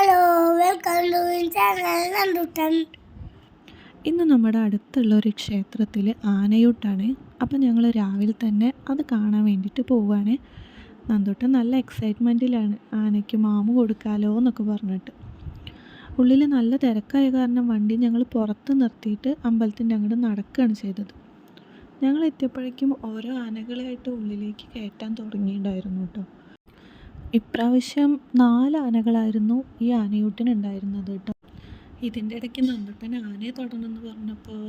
Hello, welcome to channel Nanduttan. ഇന്ന് നമ്മുടെ അടുത്തുള്ള ഒരു ക്ഷേത്രത്തിൽ ആനയൂട്ടാണ്. അപ്പം ഞങ്ങൾ രാവിലെ തന്നെ അത് കാണാൻ വേണ്ടിയിട്ട് പോവുകയാണ്. നന്ദുട്ടൻ നല്ല എക്സൈറ്റ്മെൻറ്റിലാണ്, ആനയ്ക്ക് മാമു കൊടുക്കാലോ എന്നൊക്കെ പറഞ്ഞിട്ട്. ഉള്ളിൽ നല്ല തിരക്കായ കാരണം വണ്ടി ഞങ്ങൾ പുറത്ത് നിർത്തിയിട്ട് അമ്പലത്തിൻ്റെ അങ്ങോട്ട് നടക്കുകയാണ് ചെയ്തത്. ഞങ്ങൾ എത്തിയപ്പോഴേക്കും ഓരോ ആനകളായിട്ട് ഉള്ളിലേക്ക് കയറ്റാൻ തുടങ്ങിയിട്ടുണ്ടായിരുന്നു കേട്ടോ. ഇപ്രാവശ്യം 4 ആനകളായിരുന്നു ഈ ആനയൂട്ടിനുണ്ടായിരുന്നത് കേട്ടോ. ഇതിൻ്റെ ഇടയ്ക്ക് നന്ദുട്ടൻ ആനയെ തൊടണമെന്ന് പറഞ്ഞപ്പോൾ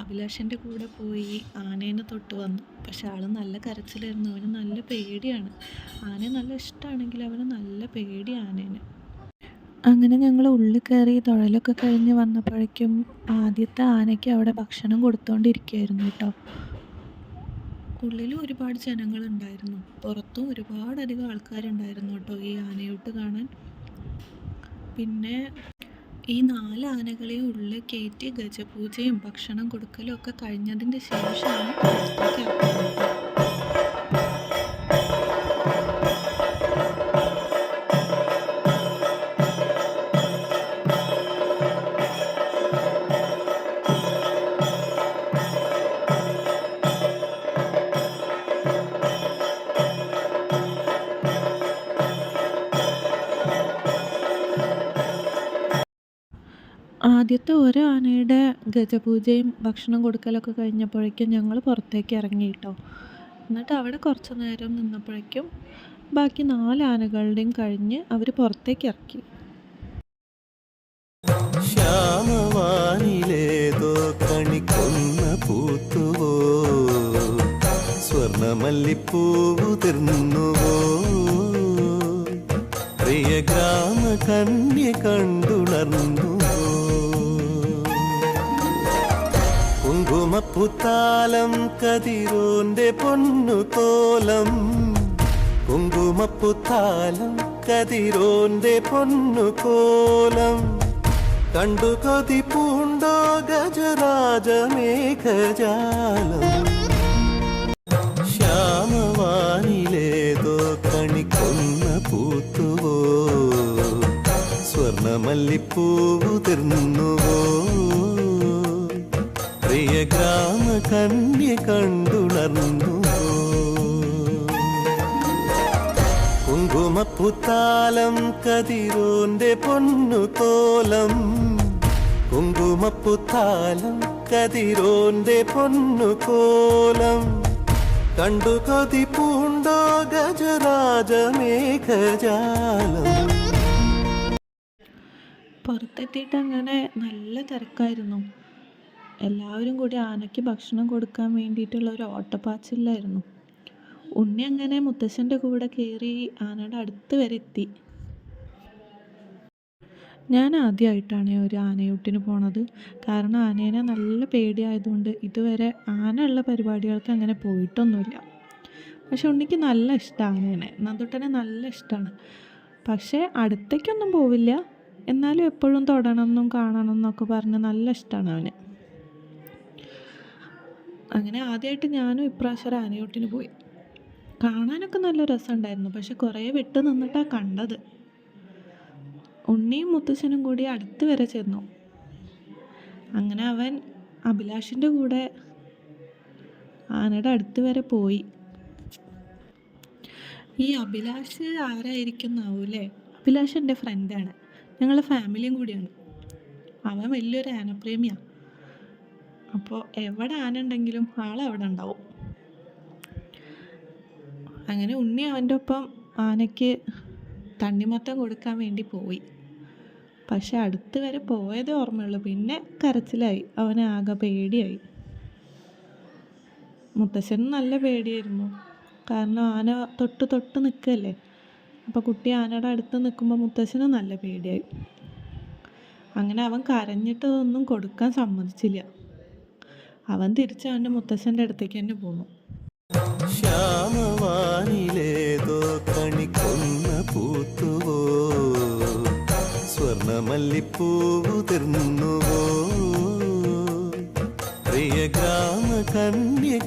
അഭിലാഷിൻ്റെ കൂടെ പോയി ആനേനെ തൊട്ട് വന്നു. പക്ഷെ ആൾ നല്ല കരച്ചിലായിരുന്നു, അവന് നല്ല പേടിയാണ്. ആനയെ നല്ല ഇഷ്ടമാണെങ്കിൽ അവന് നല്ല പേടി ആനേനെ. അങ്ങനെ ഞങ്ങൾ ഉള്ളിൽ കയറി തൊഴലൊക്കെ കഴിഞ്ഞ് വന്നപ്പോഴേക്കും ആദ്യത്തെ ആനയ്ക്ക് അവിടെ ഭക്ഷണം കൊടുത്തുകൊണ്ടിരിക്കുകയായിരുന്നു കേട്ടോ. ഉള്ളിലും ഒരുപാട് ജനങ്ങളുണ്ടായിരുന്നു, പുറത്തും ഒരുപാടധികം ആൾക്കാരുണ്ടായിരുന്നു കേട്ടോ ഈ ആനയൂട്ട് കാണാൻ. പിന്നെ ഈ 4 ആനകളെയും ഉള്ളിൽ കയറ്റി ഗജപൂജയും ഭക്ഷണം കൊടുക്കലും ഒക്കെ കഴിഞ്ഞതിൻ്റെ ശേഷമാണ് പുറത്തേക്ക് ഇറക്കുന്നത്. ആദ്യത്തെ ഒരു ആനയുടെ ഗജപൂജയും ഭക്ഷണം കൊടുക്കലൊക്കെ കഴിഞ്ഞപ്പോഴേക്കും ഞങ്ങൾ പുറത്തേക്ക് ഇറങ്ങി കേട്ടോ. എന്നിട്ട് അവിടെ കുറച്ച് നേരം നിന്നപ്പോഴേക്കും ബാക്കി 4 ആനകളുടെയും കഴിഞ്ഞ് അവർ പുറത്തേക്ക് ഇറക്കി. ശ്യാമവാനിലേതോ കണിക്കൊന്ന പൂത്തുവോ, സ്വർണമല്ലിപ്പൂവു തീർന്നുവോ, പ്രിയ ഗ്രാമ കന്യ കണ്ടുണർന്നു, കുങ്കുമപ്പുത്താലം കതിരോന്റെ പൊന്നു കോലം, കുങ്കുമപ്പുത്താലം കതിരോന്റെ പൊന്നു കോലം, കണ്ടു കൊതി പൂണ്ടോ ഗജരാജമേഘജാലം, ശ്യാമവാനിലേതോ കണിക്കൊന്ന പൂത്തുവോ, സ്വർണമല്ലിപ്പൂവു തീർന്നുവോ, പ്രിയ ഗ്രാമ കന്യ കണ്ടുണർന്നുവോ, കുങ്കുമപ്പുത്താലം കതിരോന്റെ പൊന്നു കോലം, കുങ്കുമപ്പുത്താലം കതിരോന്റെ പൊന്നു കോലം, കണ്ടു കൊതി പൂണ്ടോ ഗജരാജമേഘജാലം. പുറത്തെത്തിയിട്ട് അങ്ങനെ നല്ല തിരക്കായിരുന്നു. എല്ലാവരും കൂടി ആനയ്ക്ക് ഭക്ഷണം കൊടുക്കാൻ വേണ്ടിയിട്ടുള്ള ഒരു ഓട്ടപ്പാച്ചിലായിരുന്നു. ഉണ്ണി അങ്ങനെ മുത്തശ്ശൻ്റെ കൂടെ കയറി ആനയുടെ അടുത്ത് വരെ എത്തി. ഞാൻ ആദ്യമായിട്ടാണ് ഒരു ആനയൂട്ടിന് പോണത്. കാരണം ആനേനെ നല്ല പേടിയായതുകൊണ്ട് ഇതുവരെ ആന ഉള്ള പരിപാടികൾക്ക് അങ്ങനെ പോയിട്ടൊന്നുമില്ല. പക്ഷെ ഉണ്ണിക്ക് നല്ല ഇഷ്ടമാണ് ആനേനെ, നന്ദുട്ടനെ നല്ല ഇഷ്ടമാണ്. പക്ഷേ അടുത്തേക്കൊന്നും പോവില്ല, എന്നാലും എപ്പോഴും തൊടണമെന്നും കാണണം എന്നൊക്കെ പറഞ്ഞ് നല്ല ഇഷ്ടമാണ് അവന്. അങ്ങനെ ആദ്യമായിട്ട് ഞാനും ഇപ്രാവശ്യം ആനയൂട്ടിന് പോയി. കാണാനൊക്കെ നല്ല രസമുണ്ടായിരുന്നു, പക്ഷെ കുറേ വിട്ട് നിന്നിട്ടാണ് കണ്ടത്. ഉണ്ണിയും മുത്തശ്ശനും കൂടി അടുത്ത് വരെ ചെന്നു. അങ്ങനെ അവൻ അഭിലാഷിൻ്റെ കൂടെ ആനയുടെ അടുത്ത് വരെ പോയി. ഈ അഭിലാഷ് ആരായിരിക്കും എന്നാവൂല്ലേ? അഭിലാഷ് എൻ്റെ ഫ്രണ്ടാണ്, ഞങ്ങളുടെ ഫാമിലിയും കൂടിയാണ്. അവൻ വലിയൊരു ആനപ്രേമിയാണ്. അപ്പോൾ എവിടെ ആന ഉണ്ടെങ്കിലും ആളവിടെ ഉണ്ടാവും. അങ്ങനെ ഉണ്ണി അവൻ്റെ ഒപ്പം ആനയ്ക്ക് തണ്ണിമത്തം കൊടുക്കാൻ വേണ്ടി പോയി. പക്ഷെ അടുത്ത് വരെ പോയതേ ഓർമ്മയുള്ളൂ, പിന്നെ കരച്ചിലായി, അവന് ആകെ പേടിയായി. മുത്തശ്ശനും നല്ല പേടിയായിരുന്നു, കാരണം ആന തൊട്ട് നിൽക്കല്ലേ. അപ്പോൾ കുട്ടി ആനയുടെ അടുത്ത് നിൽക്കുമ്പോൾ മുത്തശ്ശനും നല്ല പേടിയായി. അങ്ങനെ അവൻ കരഞ്ഞിട്ടതൊന്നും കൊടുക്കാൻ സമ്മതിച്ചില്ല. അവൻ തിരിച്ച് അവൻ്റെ മുത്തശ്ശൻ്റെ അടുത്തേക്ക് തന്നെ പോന്നു. ശ്യാമവാനിലേതോ കണിക്കൊന്ന പൂത്തുവോ, സ്വർണമല്ലിപ്പൂവു തീർന്നുവോ, പ്രിയ ഗ്രാമ കന്യ